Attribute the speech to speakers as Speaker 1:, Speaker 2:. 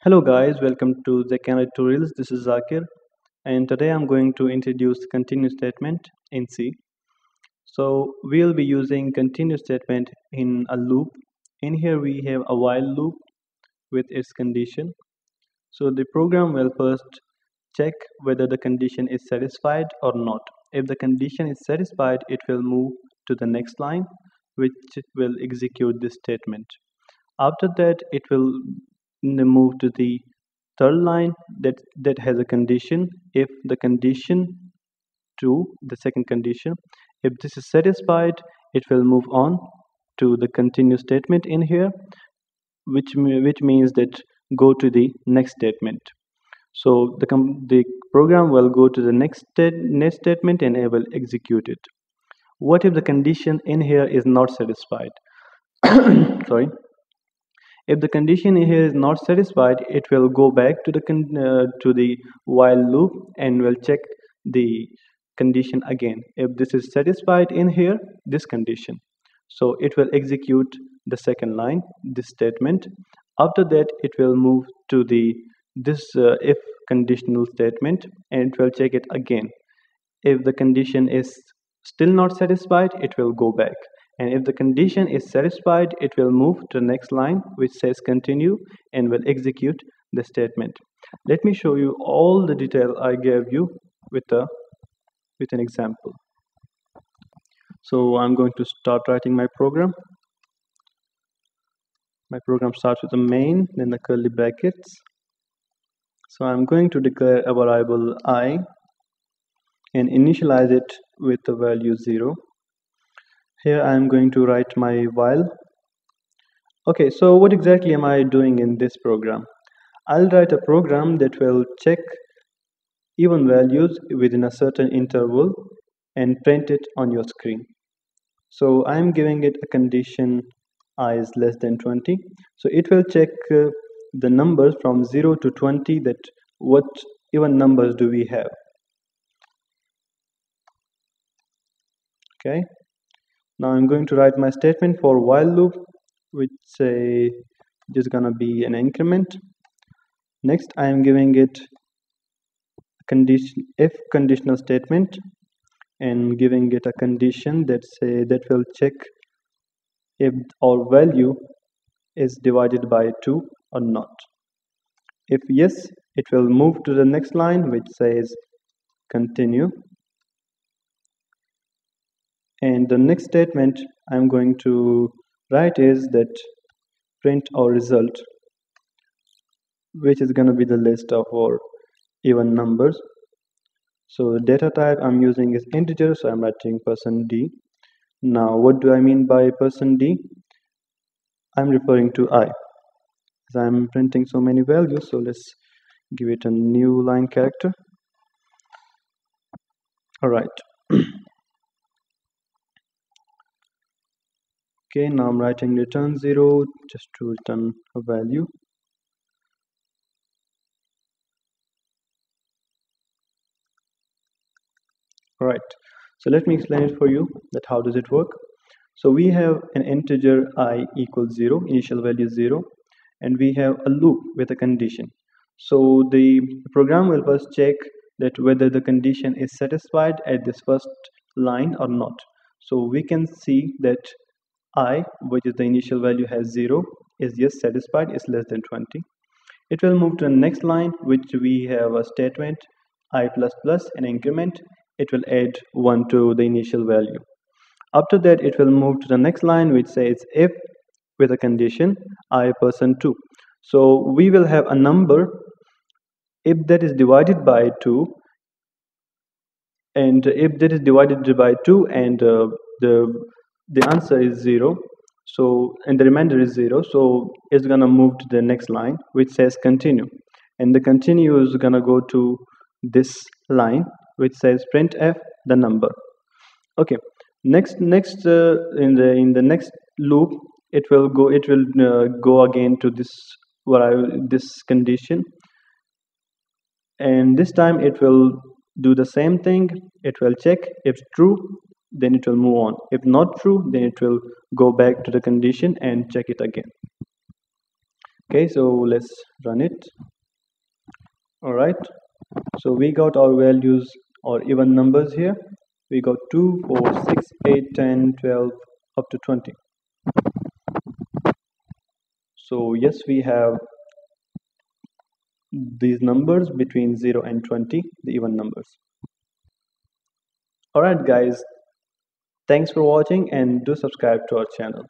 Speaker 1: Hello guys, welcome to the Canada Tutorials. This is Zakir, and today I'm going to introduce the continuous statement in C. So we'll be using continuous statement in a loop. In here we have a while loop with its condition. So the program will first check whether the condition is satisfied or not. If the condition is satisfied, it will move to the next line, which will execute this statement. After that, it will move to the third line that has a condition. If the condition true, the second condition, if this is satisfied, it will move on to the continue statement in here, which means that go to the next statement. So the program will go to the next statement and it will execute it. What if the condition in here is not satisfied? Sorry. If the condition here is not satisfied, it will go back to the while loop and will check the condition again. If this is satisfied in here, this condition, so it will execute the second line, this statement. After that, it will move to the this if conditional statement and it will check it again. If the condition is still not satisfied, it will go back. And if the condition is satisfied, it will move to the next line which says continue and will execute the statement. Let me show you all the detail I gave you with an example. So I'm going to start writing my program. My program starts with the main, then the curly brackets. So I'm going to declare a variable I and initialize it with the value 0. Here I am going to write my while. Okay, so what exactly am I doing in this program? I'll write a program that will check even values within a certain interval and print it on your screen. So I'm giving it a condition I is less than 20. So it will check the numbers from 0 to 20, that what even numbers do we have. Okay. Now I'm going to write my statement for while loop, which say is gonna be an increment. Next, I am giving it a condition if conditional statement and giving it a condition that will check if our value is divided by 2 or not. If yes, it will move to the next line which says continue. And the next statement I'm going to write is that print our result, which is going to be the list of our even numbers. So the data type I'm using is integer, so I'm writing %d. Now what do I mean by %d? I'm referring to I, as I'm printing so many values. So let's give it a new line character. All right. Okay, now I'm writing return 0 just to return a value. All right, so let me explain it for you, that how does it work. So we have an integer I equals 0, initial value is 0, and we have a loop with a condition. So the program will first check that whether the condition is satisfied at this first line or not. So we can see that I, which is the initial value, has 0, is yes satisfied, is less than 20. It will move to the next line, which we have a statement I plus plus an increment. It will add 1 to the initial value. After that, it will move to the next line which says if with a condition I %2. So we will have a number if that is divided by 2, and if that is divided by 2 and the answer is 0, so and the remainder is 0, so it's gonna move to the next line which says continue, and the continue is gonna go to this line which says printf the number. Okay, next in the next loop it will go again to this condition, and this time it will do the same thing. It will check if true, then it will move on. If not true, then it will go back to the condition and check it again. Okay, so let's run it. All right, so we got our values or even numbers here. We got 2, 4, 6, 8, 10, 12 up to 20. So yes, we have these numbers between 0 and 20, the even numbers. Alright guys, thanks for watching and do subscribe to our channel.